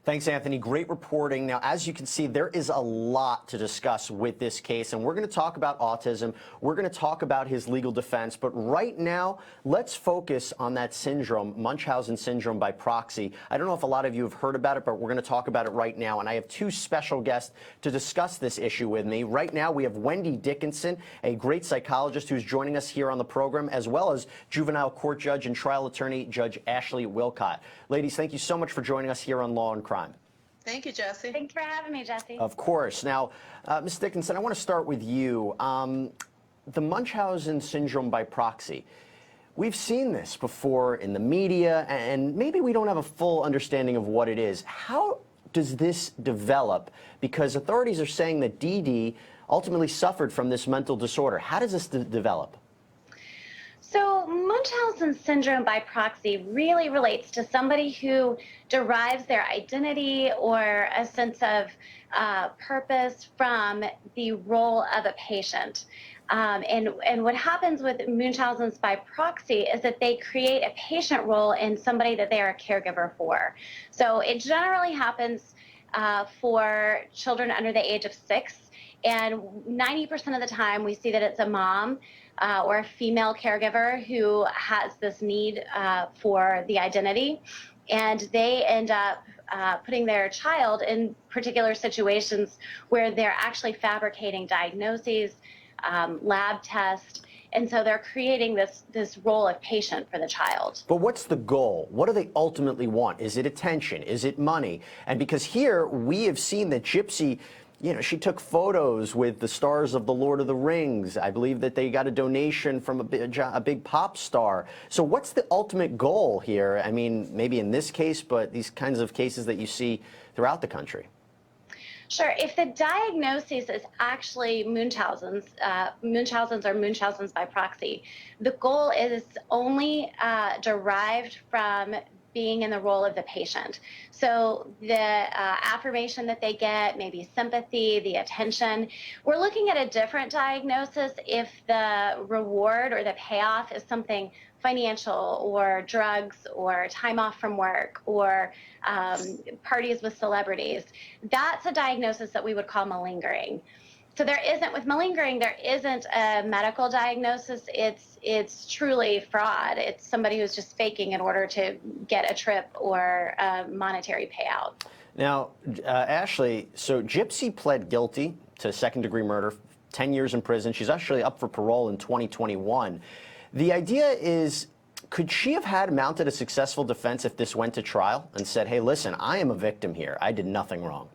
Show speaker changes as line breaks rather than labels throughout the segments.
Thanks, Anthony. Great reporting. Now, as you can see, there is a lot to discuss with this case, and we're going to talk about autism. We're going to talk about his legal defense. But right now, let's focus on that syndrome, Munchausen syndrome by proxy. I don't know if a lot of you have heard about it, but we're going to talk about it right now. And I have two special guests to discuss this issue with me. Right now, we have Wendy Dickinson, a great psychologist who's joining us here on the program, as well as juvenile court judge and trial attorney, Judge Ashley Willcott. Ladies, thank you so much for joining us here on Law&Crime.
Thank you, Jesse.
Thanks for having me, Jesse.
Of course. Now, Ms. Dickinson, I want to start with you. The Munchausen syndrome by proxy. We've seen this before in the media, and maybe we don't have a full understanding of what it is. How does this develop? Because authorities are saying that Dee ultimately suffered from this mental disorder. How does this develop?
So Munchausen syndrome by proxy really relates to somebody who derives their identity or a sense of purpose from the role of a patient. And what happens with Munchausen's by proxy is that they create a patient role in somebody that they are a caregiver for. So it generally happens for children under the age of 6. And 90% of the time, we see that it's a mom or a female caregiver who has this need for the identity. And they end up putting their child in particular situations where they're actually fabricating diagnoses, lab tests. And so they're creating this role of patient for the child.
But what's the goal? What do they ultimately want? Is it attention? Is it money? And because here we have seen that Gypsy, you know, she took photos with the stars of the Lord of the Rings. I believe that they got a donation from a big pop star. So what's the ultimate goal here? I mean, maybe in this case, but these kinds of cases that you see throughout the country.
Sure. If the diagnosis is actually Munchausen's or Munchausen's by proxy, the goal is only derived from being in the role of the patient. So the affirmation that they get, maybe sympathy, the attention. We're looking at a different diagnosis if the reward or the payoff is something financial or drugs or time off from work or parties with celebrities. That's a diagnosis that we would call malingering. So with malingering, there isn't a medical diagnosis. It's truly fraud. It's somebody who's just faking in order to get a trip or a monetary payout.
Now, Ashley, so Gypsy pled guilty to second-degree murder, 10 years in prison. She's actually up for parole in 2021. The idea is, could she have mounted a successful defense if this went to trial and said, hey, listen, I am a victim here. I did nothing wrong?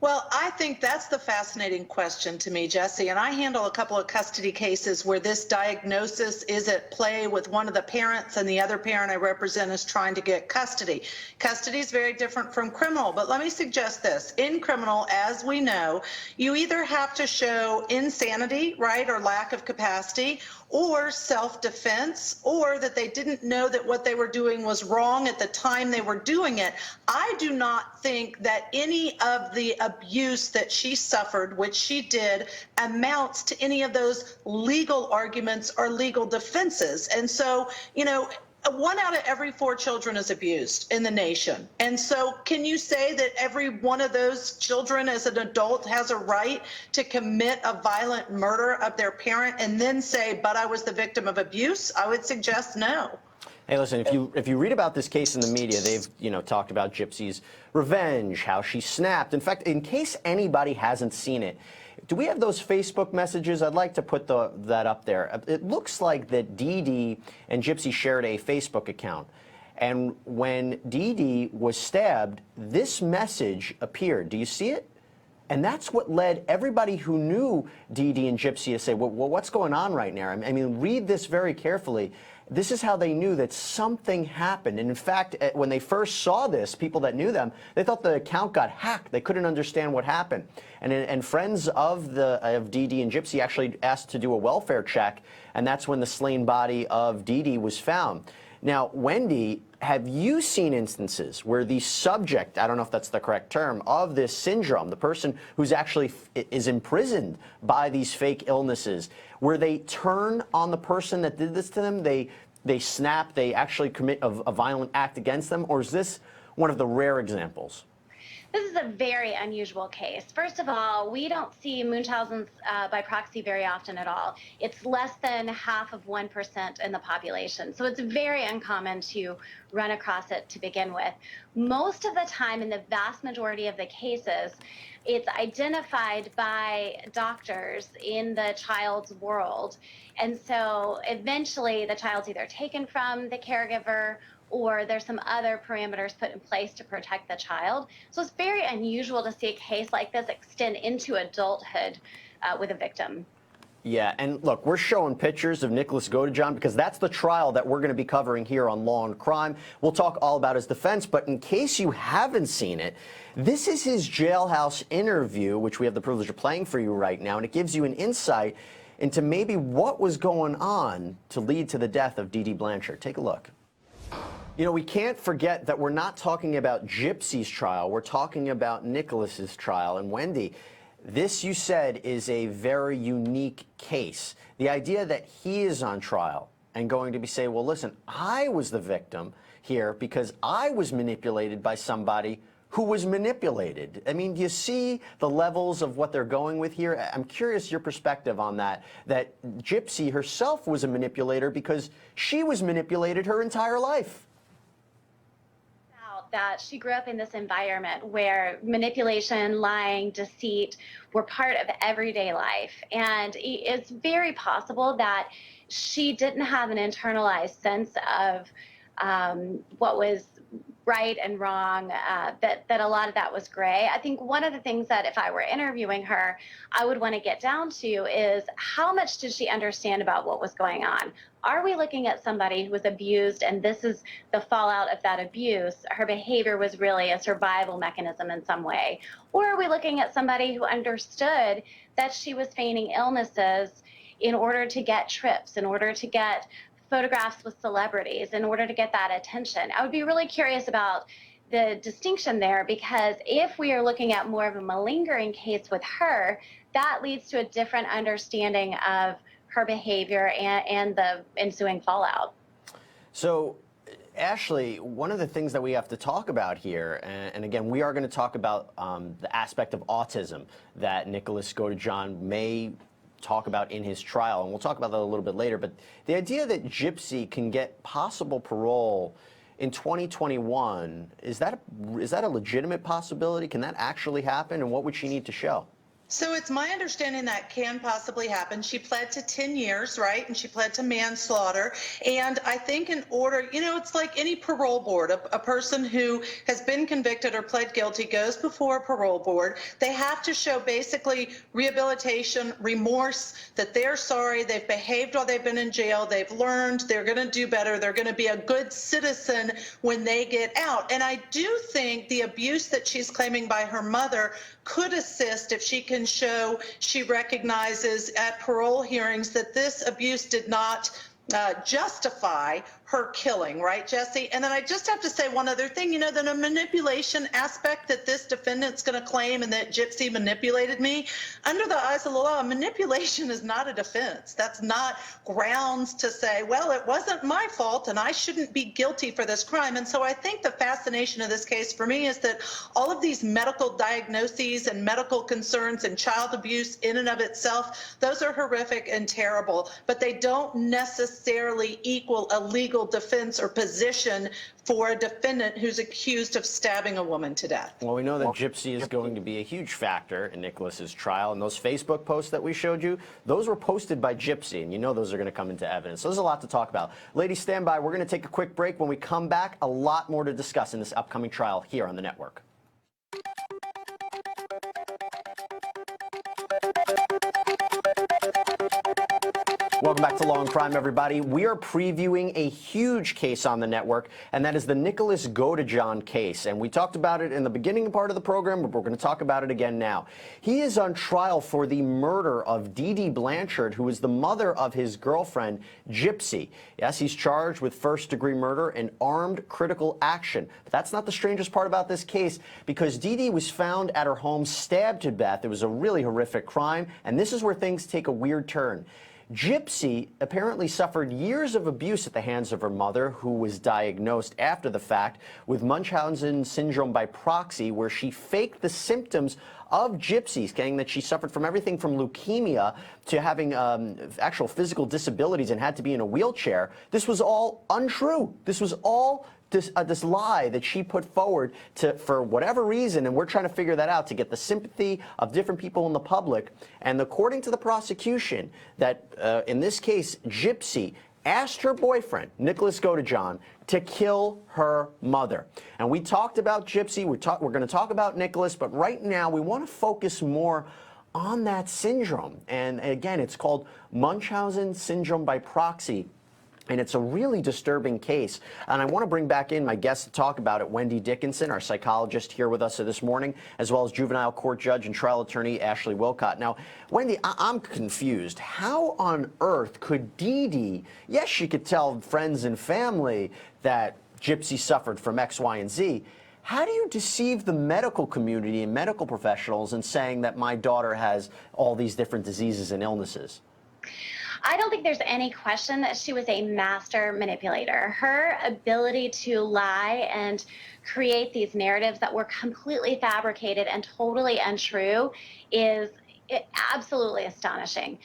Well, I think that's the fascinating question to me, Jesse. And I handle a couple of custody cases where this diagnosis is at play with one of the parents, and the other parent I represent is trying to get custody. Custody is very different from criminal, but let me suggest this. In criminal, as we know, you either have to show insanity, right, or lack of capacity, or self-defense, or that they didn't know that what they were doing was wrong at the time they were doing it. I do not think that any of the abuse that she suffered, which she did, amounts to any of those legal arguments or legal defenses. And so, you know, 1 out of every 4 children is abused in the nation. And so can you say that every one of those children as an adult has a right to commit a violent murder of their parent and then say, but I was the victim of abuse? I would suggest no.
Hey, listen, if you read about this case in the media, they've, you know, talked about Gypsy's revenge, how she snapped. In fact, in case anybody hasn't seen it, do we have those Facebook messages? I'd like to put that up there. It looks like that Dee and Gypsy shared a Facebook account. And when Dee was stabbed, this message appeared. Do you see it? And that's what led everybody who knew Dee and Gypsy to say, well, what's going on right now? I mean, read this very carefully. This is how they knew that something happened. And in fact, when they first saw this, people that knew them, they thought the account got hacked. They couldn't understand what happened. And friends of Dee and Gypsy actually asked to do a welfare check, and that's when the slain body of Dee was found. Now, Wendy, have you seen instances where the subject, I don't know if that's the correct term, of this syndrome, the person who's actually is imprisoned by these fake illnesses, where they turn on the person that did this to them, they snap, they actually commit a violent act against them, or is this one of the rare examples?
This is a very unusual case. First of all, we don't see Munchausen's by proxy very often at all. It's less than half of 1% in the population. So it's very uncommon to run across it to begin with. Most of the time, in the vast majority of the cases, it's identified by doctors in the child's world. And so eventually the child's either taken from the caregiver or there's some other parameters put in place to protect the child. So it's very unusual to see a case like this extend into adulthood with a victim.
Yeah, and look, we're showing pictures of Nicholas Godejohn because that's the trial that we're going to be covering here on Law and Crime. We'll talk all about his defense, but in case you haven't seen it, this is his jailhouse interview, which we have the privilege of playing for you right now, and it gives you an insight into maybe what was going on to lead to the death of Dee Dee Blanchard. Take a look. You know, we can't forget that we're not talking about Gypsy's trial. We're talking about Nicholas's trial. And Wendy, this, you said, is a very unique case. The idea that he is on trial and going to be saying, well, listen, I was the victim here because I was manipulated by somebody who was manipulated. I mean, do you see the levels of what they're going with here? I'm curious your perspective on that Gypsy herself was a manipulator because she was manipulated her entire life.
That she grew up in this environment where manipulation, lying, deceit were part of everyday life. And it's very possible that she didn't have an internalized sense of what was right and wrong, that a lot of that was gray. I think one of the things that if I were interviewing her, I would want to get down to is how much did she understand about what was going on? Are we looking at somebody who was abused and this is the fallout of that abuse? Her behavior was really a survival mechanism in some way. Or are we looking at somebody who understood that she was feigning illnesses in order to get trips, in order to get photographs with celebrities, in order to get that attention? I would be really curious about the distinction there, because if we are looking at more of a malingering case with her, that leads to a different understanding of her behavior and the ensuing fallout.
So, Ashley, one of the things that we have to talk about here, and again, we are going to talk about the aspect of autism that Nicholas Godejohn may talk about in his trial, and we'll talk about that a little bit later, but the idea that Gypsy can get possible parole in 2021, is that a legitimate possibility? Can that actually happen, and what would she need to show?
So it's my understanding that can possibly happen. She pled to 10 years, right? And she pled to manslaughter. And I think in order, you know, it's like any parole board. A person who has been convicted or pled guilty goes before a parole board. They have to show basically rehabilitation, remorse, that they're sorry, they've behaved while they've been in jail, they've learned, they're going to do better, they're going to be a good citizen when they get out. And I do think the abuse that she's claiming by her mother could assist if she can show she recognizes at parole hearings that this abuse did not justify her killing, right, Jesse? And then I just have to say one other thing, you know, that a manipulation aspect that this defendant's going to claim and that Gypsy manipulated me, under the eyes of the law, manipulation is not a defense. That's not grounds to say, well, it wasn't my fault and I shouldn't be guilty for this crime. And so I think the fascination of this case for me is that all of these medical diagnoses and medical concerns and child abuse in and of itself, those are horrific and terrible, but they don't necessarily equal a legal defense or position for a defendant who's accused of stabbing a woman to death.
Well, we know that Gypsy is going to be a huge factor in Nicholas's trial, and those Facebook posts that we showed you, those were posted by Gypsy, and you know those are going to come into evidence. So there's a lot to talk about. Ladies, stand by. We're going to take a quick break. When we come back, a lot more to discuss in this upcoming trial here on the network. Welcome back to Law and Crime, everybody. We are previewing a huge case on the network, and that is the Nicholas Godejohn case. And we talked about it in the beginning part of the program, but we're going to talk about it again now. He is on trial for the murder of Dee Dee Blanchard, who is the mother of his girlfriend, Gypsy. Yes, he's charged with first-degree murder and armed critical action. But that's not the strangest part about this case, because Dee Dee was found at her home stabbed to death. It was a really horrific crime, and this is where things take a weird turn. Gypsy apparently suffered years of abuse at the hands of her mother, who was diagnosed after the fact with Munchausen syndrome by proxy, where she faked the symptoms of Gypsy, saying that she suffered from everything from leukemia to having actual physical disabilities and had to be in a wheelchair. This was all untrue. This was all this lie that she put forward for whatever reason, and we're trying to figure that out to get the sympathy of different people in the public. And according to the prosecution, that in this case, Gypsy asked her boyfriend, Nicholas Godejohn, to kill her mother. And we talked about Gypsy, we're going to talk about Nicholas, but right now we want to focus more on that syndrome. And again, it's called Munchausen syndrome by proxy. And it's a really disturbing case. And I want to bring back in my guest to talk about it, Wendy Dickinson, our psychologist here with us this morning, as well as juvenile court judge and trial attorney Ashley Willcott. Now, Wendy, I'm confused. How on earth could Dee Dee, yes, she could tell friends and family that Gypsy suffered from X, Y, and Z. How do you deceive the medical community and medical professionals in saying that my daughter has all these different diseases and illnesses?
I don't think there's any question that she was a master manipulator. Her ability to lie and create these narratives that were completely fabricated and totally untrue is absolutely astonishing.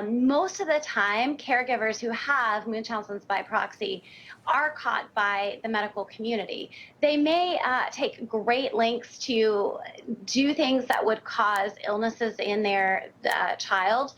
Most of the time, caregivers who have Munchausen's by proxy are caught by the medical community. They may take great lengths to do things that would cause illnesses in their child.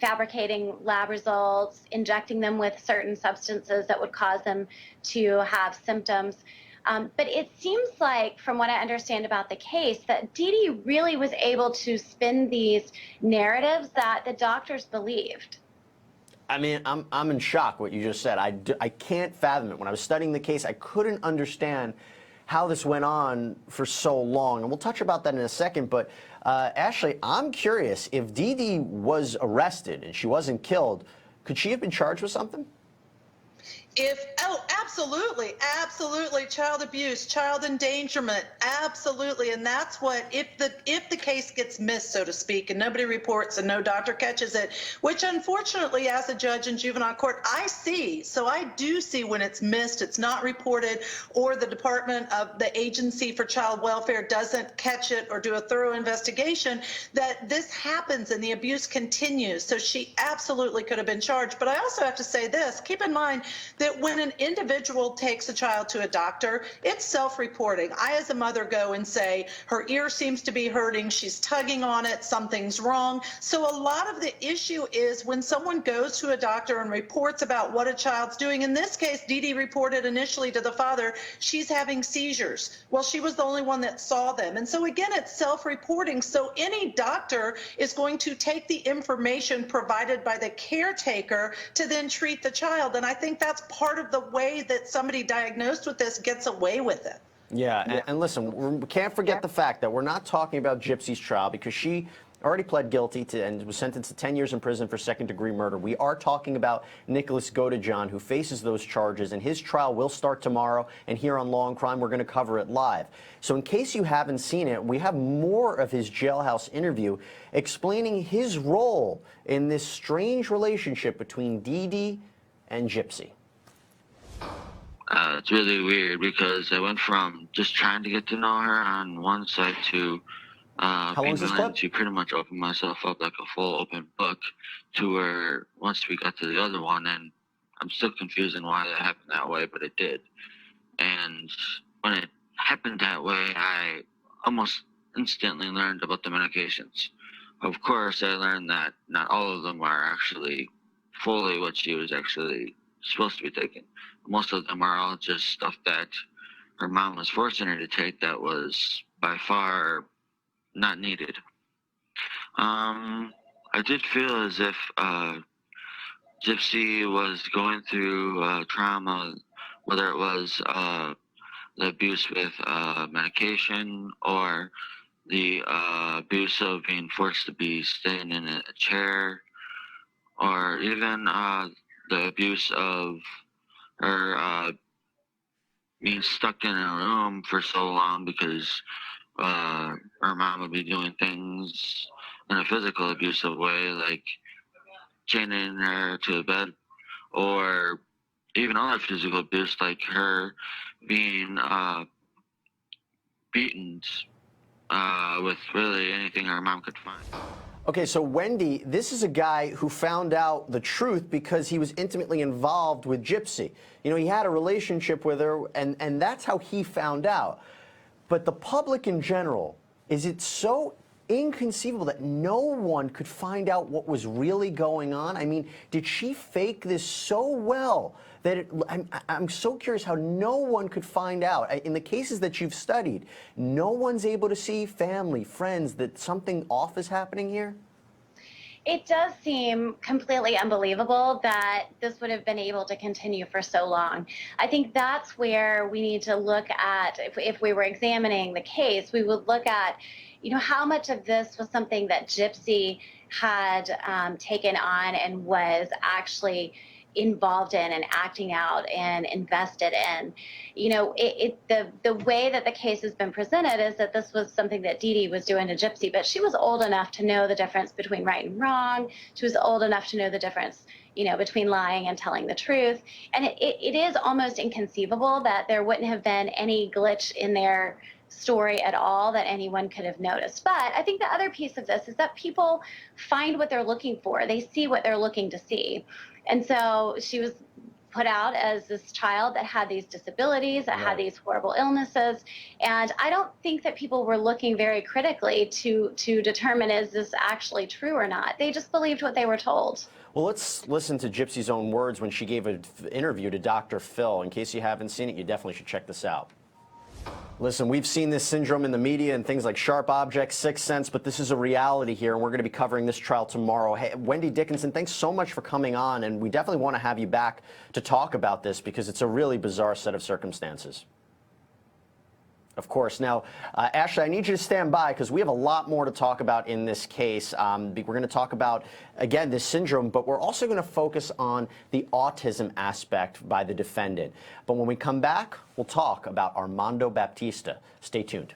Fabricating lab results, injecting them with certain substances that would cause them to have symptoms. But it seems like, from what I understand about the case, that Dee Dee really was able to spin these narratives that the doctors believed.
I mean, I'm in shock what you just said. I can't fathom it. When I was studying the case, I couldn't understand how this went on for so long. And we'll touch about that in a second. But Ashley, I'm curious, if Dee Dee was arrested and she wasn't killed, could she have been charged with something?
Absolutely, absolutely. Child abuse, child endangerment, absolutely. And that's what, if the case gets missed, so to speak, and nobody reports and no doctor catches it, which unfortunately, as a judge in juvenile court, I see. So I do see when it's missed, it's not reported, or the Department of the Agency for Child Welfare doesn't catch it or do a thorough investigation, that this happens and the abuse continues. So she absolutely could have been charged. But I also have to say this, keep in mind that when an individual takes a child to a doctor, it's self-reporting. I, as a mother, go and say, her ear seems to be hurting, she's tugging on it, something's wrong. So a lot of the issue is when someone goes to a doctor and reports about what a child's doing. In this case, Dee Dee reported initially to the father, she's having seizures. Well, she was the only one that saw them. And so again, it's self-reporting. So any doctor is going to take the information provided by the caretaker to then treat the child. And I think that's part of the way that somebody diagnosed with this gets away with it.
Yeah, and listen, we can't forget the fact that we're not talking about Gypsy's trial, because she already pled guilty to and was sentenced to 10 years in prison for second-degree murder. We are talking about Nicholas Godejohn, who faces those charges, and his trial will start tomorrow, and here on Law and Crime, we're going to cover it live. So in case you haven't seen it, we have more of his jailhouse interview explaining his role in this strange relationship between Dee Dee and Gypsy.
It's really weird because I went from just trying to get to know her on one side to being willing to pretty much open myself up like a full open book, to where once we got to the other one, and I'm still confused on why that happened that way, but it did. And when it happened that way, I almost instantly learned about the medications. Of course, I learned that not all of them are actually fully what she was actually supposed to be taking. Most of them are all just stuff that her mom was forcing her to take that was by far not needed. I did feel as if Gypsy was going through trauma, whether it was the abuse with medication, or the abuse of being forced to be staying in a chair, or even the abuse of her being stuck in a room for so long because her mom would be doing things in a physical abusive way, like chaining her to the bed, or even other physical abuse like her being beaten with really anything her mom could find.
Okay, so Wendy, this is a guy who found out the truth because he was intimately involved with Gypsy. You know, he had a relationship with her, and that's how he found out. But the public in general, is it so inconceivable that no one could find out what was really going on? I mean, did she fake this so well that I'm so curious how no one could find out? In the cases that you've studied, no one's able to see, family, friends, that something off is happening here?
It does seem completely unbelievable that this would have been able to continue for so long. I think that's where we need to look at, if we were examining the case, we would look at, you know, how much of this was something that Gypsy had taken on and was actually involved in and acting out and invested in. You know, the way that the case has been presented is that this was something that Dee Dee was doing to Gypsy, but she was old enough to know the difference between right and wrong. She was old enough to know the difference, you know, between lying and telling the truth. And it is almost inconceivable that there wouldn't have been any glitch in their story at all that anyone could have noticed. But I think the other piece of this is that people find what they're looking for. They see what they're looking to see. And so she was put out as this child that had these disabilities, that had these horrible illnesses. And I don't think that people were looking very critically to determine, is this actually true or not? They just believed what they were told.
Well, let's listen to Gypsy's own words when she gave an interview to Dr. Phil. In case you haven't seen it, you definitely should check this out. Listen, we've seen this syndrome in the media and things like Sharp Objects, Sixth Sense, but this is a reality here, and we're going to be covering this trial tomorrow. Hey, Wendy Dickinson, thanks so much for coming on, and we definitely want to have you back to talk about this because it's a really bizarre set of circumstances. Of course. Now, Ashley, I need you to stand by because we have a lot more to talk about in this case. We're going to talk about, again, this syndrome, but we're also going to focus on the autism aspect by the defendant. But when we come back, we'll talk about Armando Baptista. Stay tuned.